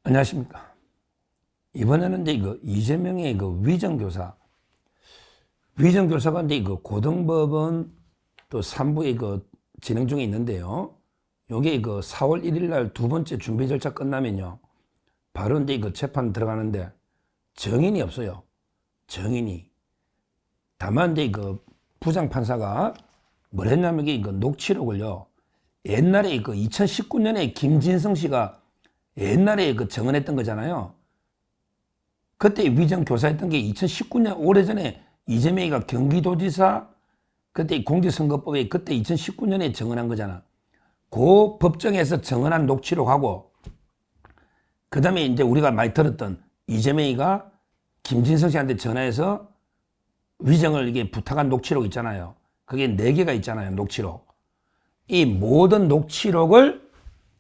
안녕하십니까. 이번에는 이제 이재명의 위정교사가 이제 고등법원 또 3부에 진행 중에 있는데요. 요게 4월 1일 날 두 번째 준비 절차 끝나면요. 바로 이제 재판 들어가는데 정인이 없어요. 정인이. 다만 이제 부장판사가 뭘 했냐면 녹취록을요. 옛날에 2019년에 김진성 씨가 옛날에 정언했던 거잖아요. 그때 위정교사했던 게 2019년 오래전에 이재명이가 경기도지사 그때 공직선거법에 그때 2019년에 정언한 거잖아. 그 법정에서 정언한 녹취록하고 그 다음에 이제 우리가 많이 들었던 이재명이가 김진성 씨한테 전화해서 위정을 이게 부탁한 녹취록 있잖아요. 그게 4개가 있잖아요. 녹취록. 이 모든 녹취록을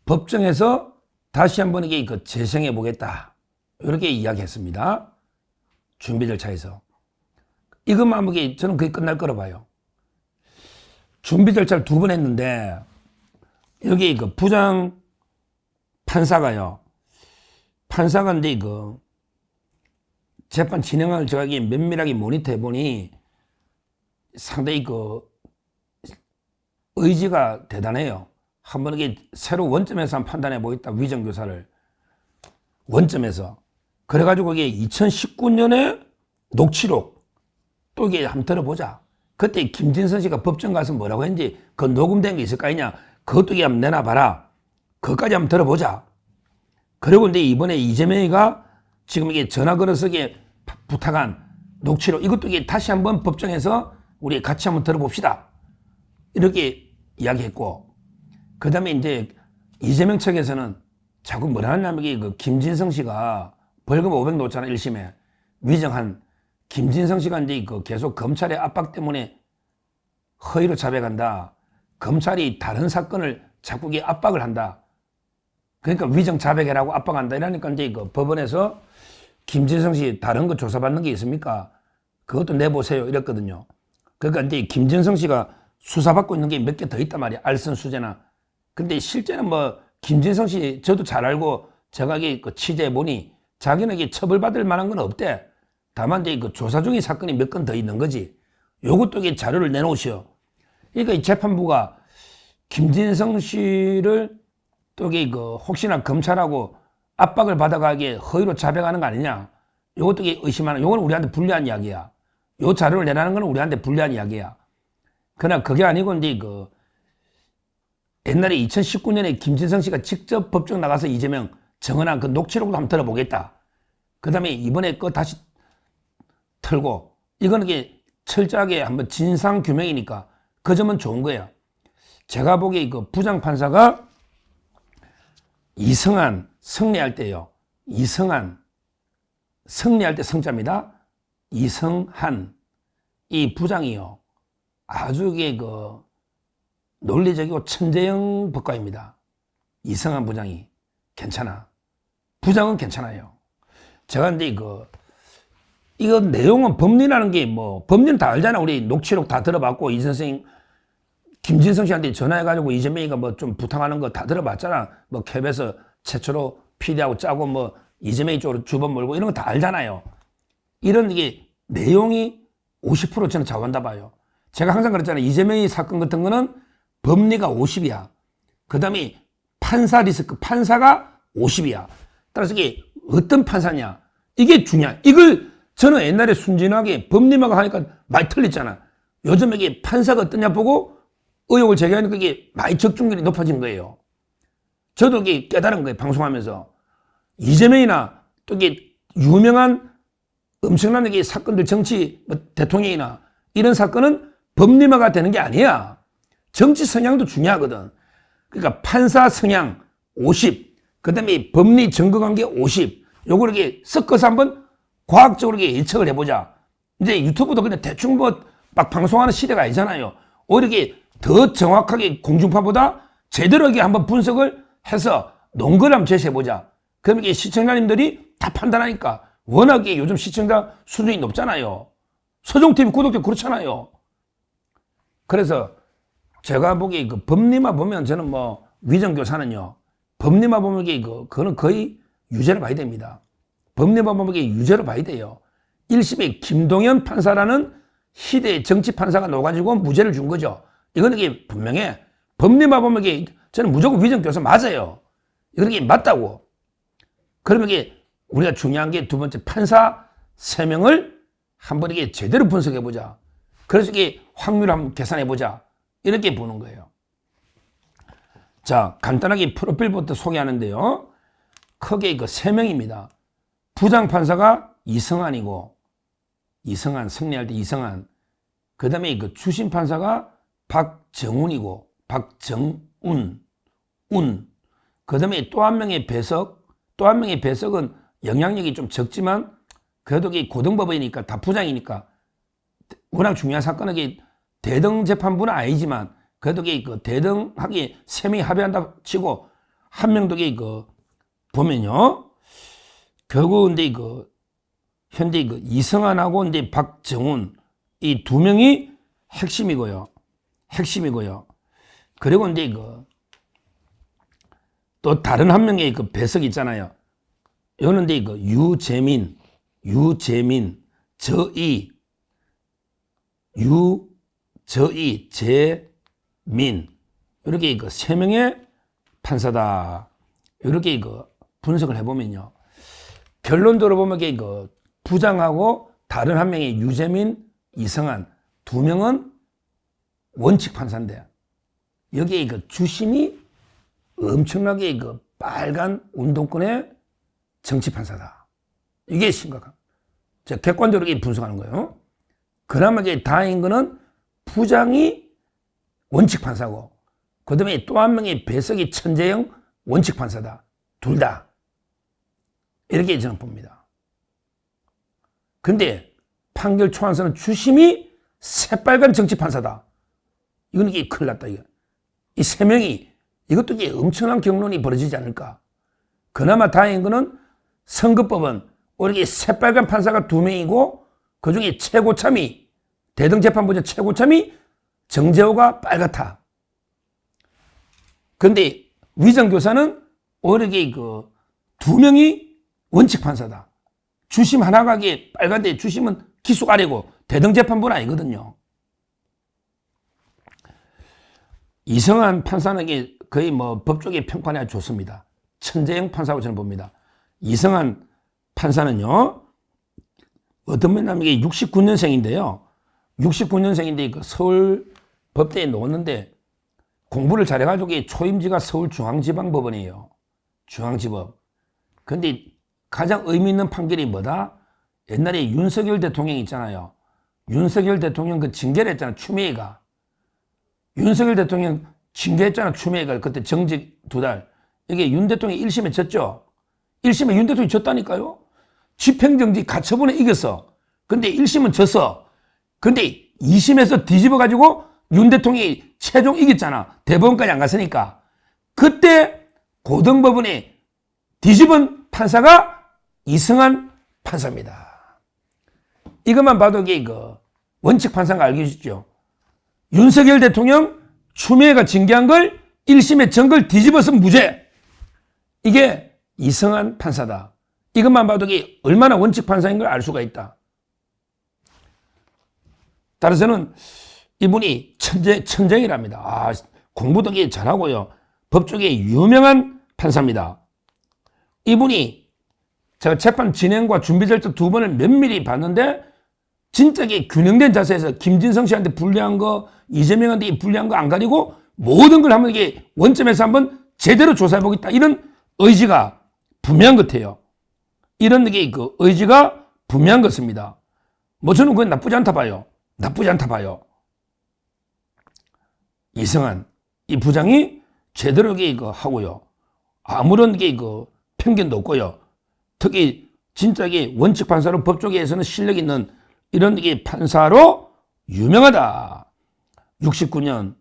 법정에서 다시 한번 이게 재생해 보겠다. 이렇게 이야기했습니다. 준비 절차에서. 이것만 하면 저는 그게 끝날 거라 봐요. 준비 절차를 2번 했는데 여기 부장 판사가요. 판사가 이제 재판 진행을 제가 면밀하게 모니터해 보니 상당히 의지가 대단해요. 한번 이게 새로 원점에서 한번 판단해 보겠다. 위정교사를. 원점에서. 그래가지고 이게 2019년에 녹취록 또 이게 한번 들어보자. 그때 김진선 씨가 법정 가서 뭐라고 했는지 그 녹음된 게 있을 거 아니냐. 그것도 이게 한번 내놔봐라. 그것까지 한번 들어보자. 그리고 이제 이번에 이재명이가 지금 이게 전화 걸어서 이게 부탁한 녹취록 이것도 이게 다시 한번 법정에서 우리 같이 한번 들어봅시다. 이렇게 이야기했고 그 다음에 이제 이재명 측에서는 자꾸 뭐라 하냐면 김진성 씨가 벌금 500 놓잖아 1심에 위정한 김진성 씨가 이제 계속 검찰의 압박 때문에 허위로 자백한다. 검찰이 다른 사건을 자꾸 압박을 한다. 그러니까 위정 자백이라고 압박한다. 이러니까 이제 법원에서 김진성 씨 다른 거 조사받는 게 있습니까? 그것도 내보세요. 이랬거든요. 그러니까 이제 김진성 씨가 수사받고 있는 게 몇 개 더 있단 말이야. 알선 수재나. 근데 실제는 뭐 김진성 씨 저도 잘 알고 제가 취재해 보니 자기는 처벌받을 만한 건 없대. 다만 이제 조사 중인 사건이 몇 건 더 있는 거지. 요것도 자료를 내놓으시오. 그러니까 이 재판부가 김진성 씨를 또 혹시나 검찰하고 압박을 받아가게 허위로 자백하는 거 아니냐. 요것도 의심하는, 요거는 우리한테 불리한 이야기야. 요 자료를 내라는 건 우리한테 불리한 이야기야. 그러나 그게 아니고 이제 옛날에 2019년에 김진성 씨가 직접 법정 나가서 이재명 정언한 그 녹취록도 한번 들어보겠다. 그 다음에 이번에 거 다시 털고 이거는 철저하게 한번 진상 규명이니까 그 점은 좋은 거예요. 제가 보기에 부장판사가 이성한 승리할 때요. 이성한 승리할 때 성자입니다. 이성한 이 부장이요. 아주 논리적이고 천재형 법관입니다. 이성한 부장이 괜찮아. 부장은 괜찮아요. 제가 근데 이거 내용은 법리라는 게 법리는 다 알잖아. 우리 녹취록 다 들어봤고 이 선생님 김진성 씨한테 전화해가지고 이재명이가 좀 부탁하는 거 다 들어봤잖아. 캡에서 최초로 PD하고 짜고 이재명이 쪽으로 주범 몰고 이런 거 다 알잖아요. 이런 내용이 50% 저는 좌우한다 봐요. 제가 항상 그랬잖아요. 이재명이 사건 같은 거는 법리가 50이야. 그 다음에 판사 리스크, 판사가 50이야. 따라서 이게 어떤 판사냐. 이게 중요해. 이걸 저는 옛날에 순진하게 법리만 하니까 많이 틀렸잖아. 요즘 이게 판사가 어떠냐 보고 의혹을 제기하니까 이게 많이 적중률이 높아진 거예요. 저도 이게 깨달은 거예요. 방송하면서. 이재명이나 또 이게 유명한 엄청난 사건들 정치 대통령이나 이런 사건은 법리마가 되는 게 아니야. 정치 성향도 중요하거든. 그러니까 판사 성향 50, 그 다음에 법리 증거관계 50, 요걸 섞어서 한번 과학적으로 예측을 해보자. 이제 유튜브도 그냥 대충 막 방송하는 시대가 아니잖아요. 오히려 더 정확하게 공중파보다 제대로 한번 분석을 해서 논거를 한번 제시해보자. 그럼 시청자님들이 다 판단하니까 워낙에 요즘 시청자 수준이 높잖아요. 서종TV 구독자 그렇잖아요. 그래서 제가 보기에 법리만 보면 저는 위정교사는요. 법리만 보면 그거는 거의 유죄로 봐야 됩니다. 법리법원에게 유죄로 봐야 돼요. 1심에 김동연 판사라는 희대의 정치 판사가 넣어가지고 무죄를 준 거죠. 이거는 이게 분명해. 법리법원에게 저는 무조건 위정교사 맞아요. 이건 이게 맞다고. 그러면 이게 우리가 중요한 게 두 번째 판사 3명을 한번 이게 제대로 분석해 보자. 그래서 이게 확률 한번 계산해 보자. 이렇게 보는 거예요. 자, 간단하게 프로필부터 소개하는데요. 크게 그 3명입니다. 부장판사가 이성한이고, 이성한, 승리할 때 이성한. 그 다음에 그 주심판사가 박정운이고, 박정운, 그 다음에 또 한 명의 배석, 또 한 명의 배석은 영향력이 좀 적지만, 그래도 이게 고등법원이니까 다 부장이니까, 워낙 중요한 사건은 이게 대등재판부는 아니지만, 그래도 이게 그 대등하게 3명이 합의한다 치고, 한 명도 이게 그, 보면요. 결국 근데 그, 현재 그 이성한하고 이제 박정운, 이 2명이 핵심이고요. 그리고 이제 그, 또 다른 한 명의 그 배석이 있잖아요. 이거는 이제 그 유재민, 재민. 이렇게 그 3명의 판사다. 이렇게 그 분석을 해보면요. 결론적으로 보면 그 부장하고 다른 한 명의 유재민, 이성한 2명은 원칙 판사인데 여기에 그 주심이 엄청나게 그 빨간 운동권의 정치 판사다. 이게 심각한. 제가 객관적으로 이렇게 분석하는 거예요. 그나마 이제 다행인 거는 부장이 원칙 판사고 그 다음에 또 한 명의 배석이 천재형 원칙 판사다. 둘 다. 이렇게 저는 봅니다. 근데 판결 초안서는 주심이 새빨간 정치 판사다. 이건 이게 큰일 났다. 이거. 이 3명이 이것도 이게 엄청난 경론이 벌어지지 않을까. 그나마 다행인 거는 선거법은 이렇게 새빨간 판사가 2명이고 그 중에 최고참이 대등재판부의 최고참이 정재호가 빨갛다. 그런데 위정교사는 오히려 이게 그 2명이 원칙 판사다. 주심 하나가 이게 빨간데 주심은 기속 아래고 대등재판부는 아니거든요. 이성한 판사는 거의 뭐 법조계 평판에 아주 좋습니다. 천재형 판사라고 저는 봅니다. 이성한 판사는요, 어떤 분이냐면 이게 69년생인데요. 69년생인데 그 서울 법대에 넣었는데 공부를 잘해가지고 초임지가 서울중앙지방법원이에요. 중앙지법. 근데 가장 의미 있는 판결이 뭐다? 옛날에 윤석열 대통령 있잖아요. 윤석열 대통령 그 징계를 했잖아, 추미애가. 윤석열 대통령 징계했잖아, 추미애가. 그때 정직 2달. 이게 윤 대통령이 1심에 졌죠? 1심에 윤 대통령이 졌다니까요? 집행정지 가처분에 이겼어. 근데 1심은 졌어. 근데 2심에서 뒤집어가지고 윤 대통령이 최종 이겼잖아. 대법원까지 안 갔으니까. 그때 고등법원에 뒤집은 판사가 이성한 판사입니다. 이것만 봐도 이게 그 원칙 판사가 알려주죠. 윤석열 대통령 추미애가 징계한 걸 1심에 전 걸 뒤집어서 무죄. 이게 이성한 판사다. 이것만 봐도 이게 얼마나 원칙 판사인 걸 알 수가 있다. 따라서는 이분이 천재이랍니다. 아, 공부도 잘하고요. 법조계의 유명한 판사입니다. 이분이 제가 재판 진행과 준비 절차 2번을 면밀히 봤는데 진짜 균형된 자세에서 김진성 씨한테 불리한 거, 이재명한테 불리한 거 안 가리고 모든 걸 한번 이게 원점에서 한번 제대로 조사해 보겠다. 이런 의지가 분명한 것 같아요. 이런 게 그 의지가 분명한 것입니다. 뭐 저는 그건 나쁘지 않다 봐요. 이성한 이 부장이 제대로 이거 하고요. 아무런 그 편견도 없고요. 특히 진짜 원칙 판사로 법조계에서는 실력 있는 이런 판사로 유명하다. 69년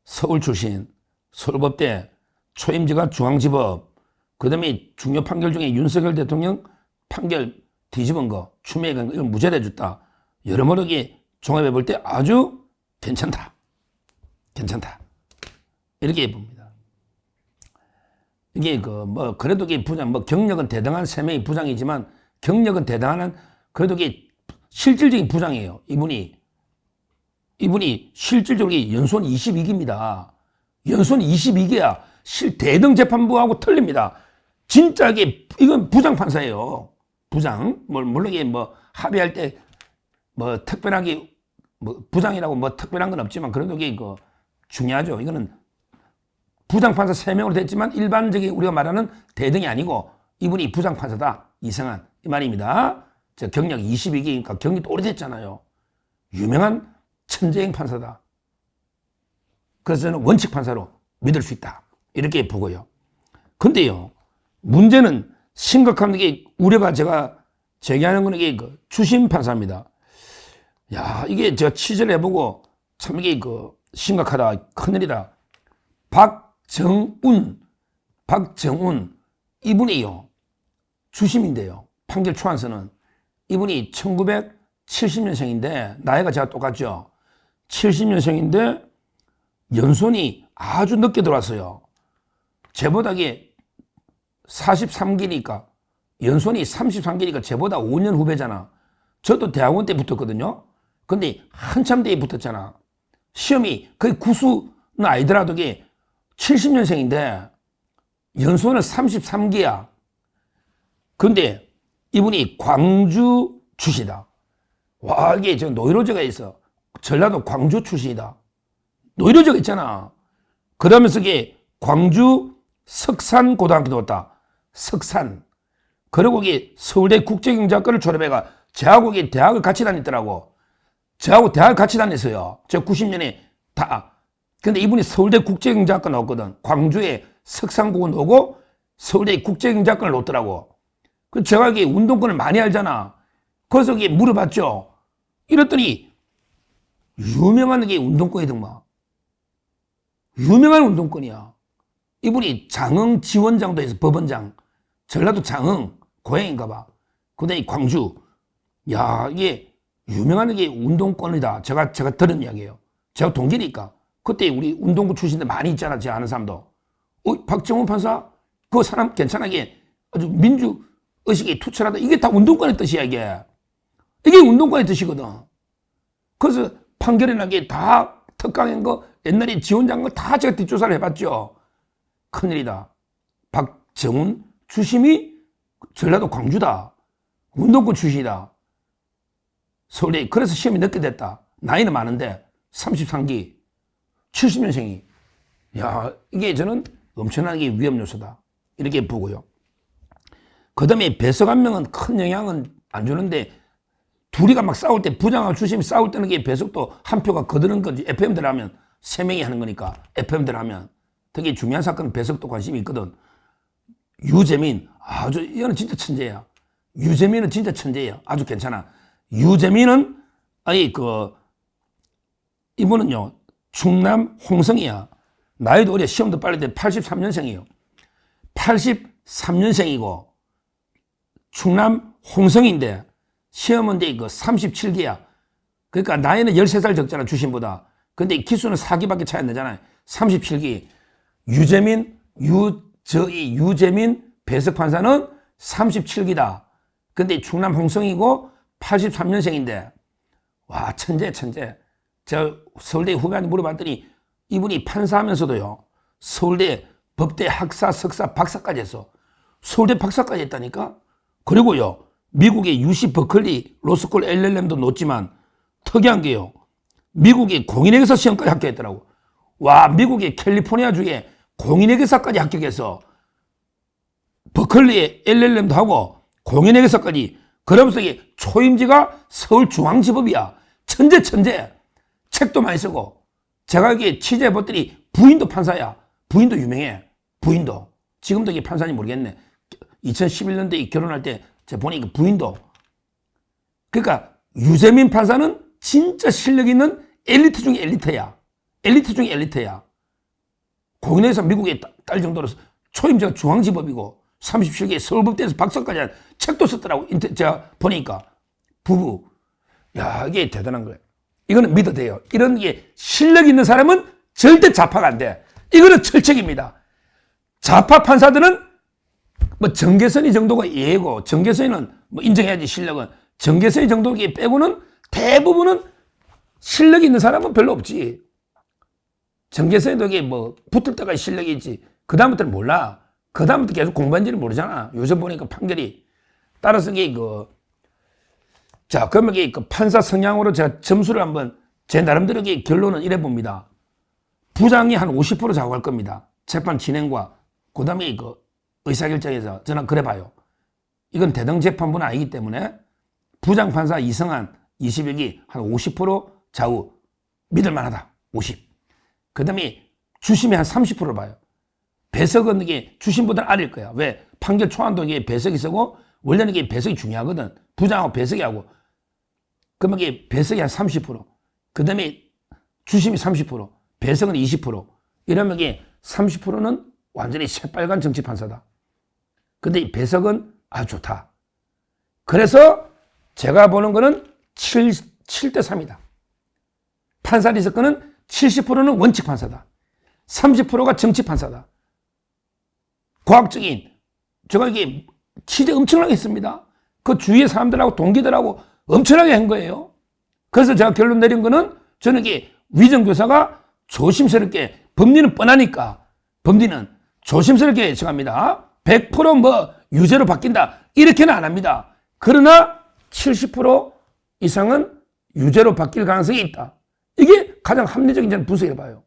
서울 출신, 서울법대, 초임지가 중앙지법, 그 다음에 중요 판결 중에 윤석열 대통령 판결 뒤집은 거, 추미애가 이건 무죄를 해줬다. 여러모로 종합해 볼 때 아주 괜찮다. 이렇게 봅니다. 이게 그래도 이게 부장, 경력은 대등한 3명의 부장이지만, 경력은 대등한, 그래도 이게 실질적인 부장이에요. 이분이 실질적으로 연수원 22기입니다. 연수원 22기야. 대등 재판부하고 틀립니다. 진짜 이건 부장 판사예요. 부장. 물론 이게 합의할 때 특별하게 부장이라고 특별한 건 없지만 그래도 이게 중요하죠. 이거는 부장 판사 3명으로 됐지만 일반적인 우리가 말하는 대등이 아니고 이분이 부장 판사다. 이승환. 이 말입니다. 경력 22기니까 경력도 오래됐잖아요. 유명한 천재형 판사다. 그래서 저는 원칙 판사로 믿을 수 있다. 이렇게 보고요. 근데요, 문제는 심각한 게 우려가 제가 제기하는 건 이게 주심 판사입니다. 야, 이게 제가 취재를 해보고 참 이게 심각하다. 큰일이다. 박정운. 이분이요. 주심인데요. 판결 초안서는 이분이 1970년생인데 나이가 제가 똑같죠. 70년생인데 연수원이 아주 늦게 들어왔어요. 제보다 이게 43기니까 연수원이 33기니까 제보다 5년 후배잖아. 저도 대학원 때 붙었거든요. 근데 한참 뒤에 붙었잖아. 시험이 거의 구수는 아니더라도 이게 70년생인데 연수원은 33기야. 근데 이분이 광주 출신이다. 와, 이게 저 노이로제가 있어. 전라도 광주 출신이다. 노이로제가 있잖아. 그러면서 이게 광주 석산고등학교 나왔다. 석산. 그리고 이게 서울대 국제경제학과를 졸업해가 저하고 이게 대학을 같이 다녔더라고. 저하고 대학을 같이 다녔어요. 저 90년에 다. 근데 이분이 서울대 국제경제학과 나왔거든. 광주에 석산고는 오고 서울대 국제경제학과를 놓더라고. 그 제가 이게 운동권을 많이 알잖아. 그래서 이게 물어봤죠. 이랬더니 유명한 게 운동권이더만. 유명한 운동권이야. 이분이 장흥 지원장도 해서 법원장. 전라도 장흥 고향인가 봐. 그다음에 광주. 야, 이게 유명한 게 운동권이다. 제가 들은 이야기예요. 제가 동기니까. 그때 우리 운동부 출신들 많이 있잖아. 제가 아는 사람도. 박정훈 판사? 그 사람 괜찮게 아주 민주의식이 투철하다. 이게 다 운동권의 뜻이야, 이게. 이게 운동권의 뜻이거든. 그래서 판결이 나게 다 특강인 거, 옛날에 지원장 거 다 제가 뒷조사를 해봤죠. 큰일이다. 박정훈 주심이 전라도 광주다. 운동권 출신이다. 서울대. 그래서 시험이 늦게 됐다. 나이는 많은데 33기 70년생이. 야, 이게 저는 엄청나게 위험 요소다. 이렇게 보고요. 그 다음에 배석 한 명은 큰 영향은 안 주는데 둘이가 막 싸울 때 부장하고 주심이 싸울 때는 게 배석도 한 표가 거드는 건지 FM들 하면 3명이 하는 거니까 FM들 하면 되게 중요한 사건은 배석도 관심이 있거든. 유재민 아주 이거는 진짜 천재야. 유재민은 진짜 천재야. 아주 괜찮아. 유재민은 이분은요 충남 홍성이야. 나이도 어려. 시험도 빨리 돼. 83년생이에요. 83년생이고 충남 홍성인데 시험은 이제 37기야. 그러니까 나이는 13살 적잖아, 주심보다. 근데 기수는 4기밖에 차이 안 나잖아요. 37기. 유재민 배석 판사는 37기다. 근데 충남 홍성이고 83년생인데, 와, 천재. 제가 서울대 후배한테 물어봤더니 이분이 판사하면서도요, 서울대 법대 학사, 석사, 박사까지 했어. 서울대 박사까지 했다니까? 그리고요, 미국의 UC 버클리 로스쿨 LLM도 놓지만 특이한 게요, 미국의 공인회계사 시험까지 합격했더라고. 와, 미국의 캘리포니아주에 공인회계사까지 합격해서 버클리에 LLM도 하고 공인회계사까지. 그러면서 이게 초임지가 서울중앙지법이야. 천재. 책도 많이 쓰고. 제가 이게 취재해봤더니 부인도 판사야. 부인도 유명해. 부인도. 지금도 이게 판사인지 모르겠네. 2011년도에 결혼할 때 제가 보니까 부인도. 그러니까 유재민 판사는 진짜 실력 있는 엘리트 중에 엘리트야. 공인회계사 미국에 딸 정도로 초임지가 중앙지법이고 37개 서울법대에서 박사까지 한 책도 썼더라고. 제가 보니까. 부부. 야, 이게 대단한 거예요. 이거는 믿어도 돼요. 이런 게 실력 있는 사람은 절대 자파가 안 돼. 이거는 철책입니다. 좌파 판사들은 뭐 정계선이 정도가 예고, 정계선이는 뭐 인정해야지 실력은. 정계선이 정도 빼고는 대부분은 실력이 있는 사람은 별로 없지. 정계선에도 이게 뭐 붙을 때까지 실력이 있지. 그다음부터는 몰라. 그다음부터 계속 공부한지는 모르잖아. 요새 보니까 판결이. 따라서 이게 자, 그러면 이게 판사 성향으로 제가 점수를 한번 제 나름대로 결론은 이래 봅니다. 부장이 한 50% 작업할 겁니다. 재판 진행과 그다음에 의사결정에서 저는 그래 봐요. 이건 대등 재판부는 아니기 때문에 부장 판사 이성한 21기 한 50% 좌우 믿을 만하다. 50. 그다음에 주심이 한 30%를 봐요. 배석은 이게 주심보다는 아래일 거야. 왜? 판결 초안도 이게 배석이 쓰고 원래는 이게 배석이 중요하거든. 부장하고 배석이 하고. 그러면 이게 배석이 한 30%. 그다음에 주심이 30%. 배석은 20%. 이러면 이게 30%는 완전히 새빨간 정치 판사다. 근데 이 배석은 아주 좋다. 그래서 제가 보는 거는 7대 3이다. 판사 리스크는 70%는 원칙 판사다. 30%가 정치 판사다. 과학적인, 제가 이게 취재 엄청나게 했습니다. 그 주위의 사람들하고 동기들하고 엄청나게 한 거예요. 그래서 제가 결론 내린 거는 저는 이게 위정교사가 조심스럽게, 법리는 뻔하니까, 법리는 조심스럽게 예측합니다. 100% 유죄로 바뀐다. 이렇게는 안 합니다. 그러나 70% 이상은 유죄로 바뀔 가능성이 있다. 이게 가장 합리적인 저는 분석해 봐요.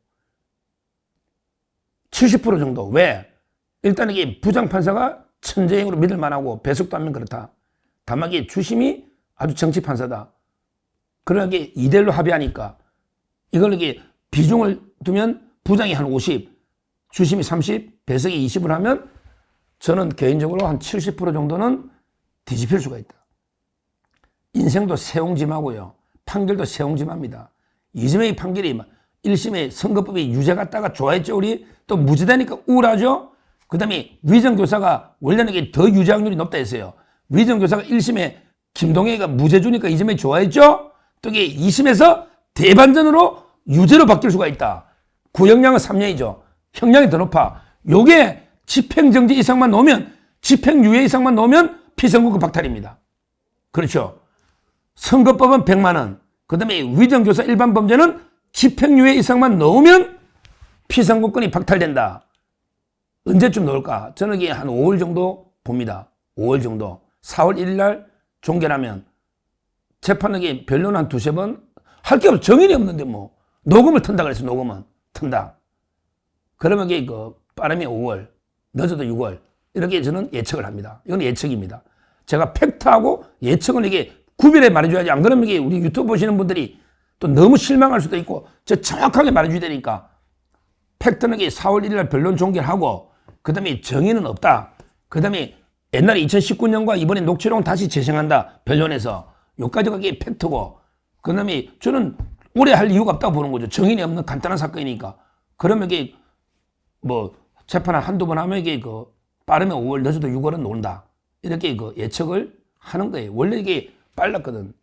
70% 정도. 왜? 일단 이게 부장판사가 천재형으로 믿을 만하고 배석도 하면 그렇다. 다만 이게 주심이 아주 정치판사다. 그러나 이게 2대1로 합의하니까 이걸 이게 비중을 두면 부장이 한 50, 주심이 30, 배석이 20을 하면 저는 개인적으로 한 70% 정도는 뒤집힐 수가 있다. 인생도 세옹지마고요. 판결도 세옹지마입니다. 이재명의 판결이 1심에 선거법이 유죄 같다가 좋아했죠. 우리 또 무죄되니까 우울하죠. 그 다음에 위정교사가 원래는 이게 더 유죄 확률이 높다 했어요. 위정교사가 1심에 김동혜가 무죄 주니까 이재명이 좋아했죠. 또 이게 2심에서 대반전으로 유죄로 바뀔 수가 있다. 구형량은 3년이죠. 형량이 더 높아. 요게 집행정지 이상만 넣으면, 집행유예 이상만 넣으면 피선거권 박탈입니다. 그렇죠. 선거법은 100만 원. 그 다음에 위정교사 일반 범죄는 집행유예 이상만 넣으면 피선거권이 박탈된다. 언제쯤 넣을까? 저는 이게 한 5월 정도 봅니다. 5월 정도. 4월 1일 날 종결하면 재판에 변론 한 2-3번 할 게 없어. 정인이 없는데 뭐. 녹음을 튼다 그랬어. 녹음은. 튼다. 그러면 이게 빠르면 5월, 늦어도 6월. 이렇게 저는 예측을 합니다. 이건 예측입니다. 제가 팩트하고 예측은 이게 구별해 말해줘야지. 안 그러면 이게 우리 유튜브 보시는 분들이 또 너무 실망할 수도 있고, 저 정확하게 말해줘야 되니까. 팩트는 이게 4월 1일 날 변론 종결하고, 그 다음에 정의는 없다. 그 다음에 옛날에 2019년과 이번에 녹취록 다시 재생한다. 변론에서. 요까지가 이게 팩트고, 그 다음에 저는 오래 할 이유가 없다고 보는 거죠. 정인이 없는 간단한 사건이니까. 그러면 이게 재판 한두 번 하면 이게 빠르면 5월, 늦어도 6월은 논다. 이렇게 예측을 하는 거예요. 원래 이게 빨랐거든.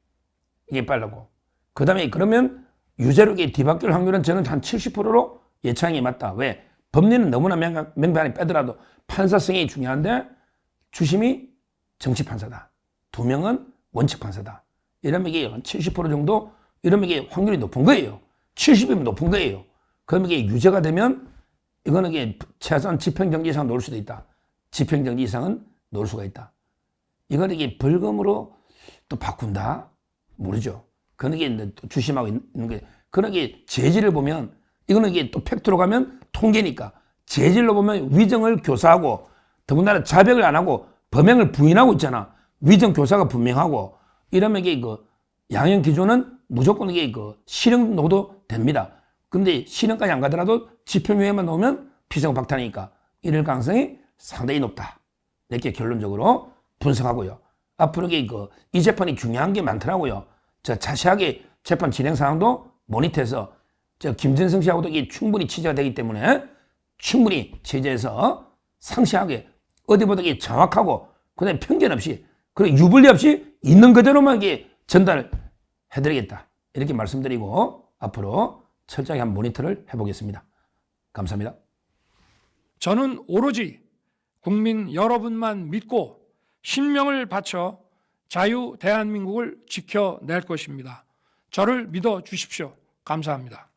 이게 빨랐고. 그 다음에 그러면 유죄로 이게 뒤바뀔 확률은 저는 한 70%로 예상이 맞다. 왜? 법리는 너무나 명백하게 빼더라도 판사 성이 중요한데 주심이 정치 판사다. 2명은 원칙 판사다. 이러면 이게 한 70% 정도, 이러면 이게 확률이 높은 거예요. 70이면 높은 거예요. 그러면 이게 유죄가 되면 이거는 이게 최소한 집행정지 이상 놓을 수도 있다. 집행정지 이상은 놓을 수가 있다. 이건 이게 벌금으로 또 바꾼다? 모르죠. 그런 게 주심하고 있는 게, 그런 게 재질을 보면, 이거는 이게 또 팩트로 가면 통계니까, 재질로 보면 위정을 교사하고, 더군다나 자백을 안 하고 범행을 부인하고 있잖아. 위정 교사가 분명하고, 이러면 이게 양형 기준은 무조건 이게 실형노도 됩니다. 근데 실형까지 안 가더라도 집행유예만 넣으면 피선거 박탈이니까 이럴 가능성이 상당히 높다. 이렇게 결론적으로 분석하고요. 앞으로 이 재판이 중요한 게 많더라고요. 저 자세하게 재판 진행 상황도 모니터해서 저 김진성 씨하고도 이게 충분히 취재가 되기 때문에 충분히 취재해서 상세하게 어디보다 이게 정확하고 그다음에 편견 없이 그리고 유불리 없이 있는 그대로만 이게 전달을 해드리겠다. 이렇게 말씀드리고 앞으로 철저하게 한번 모니터를 해보겠습니다. 감사합니다. 저는 오로지 국민 여러분만 믿고 신명을 바쳐 자유 대한민국을 지켜낼 것입니다. 저를 믿어 주십시오. 감사합니다.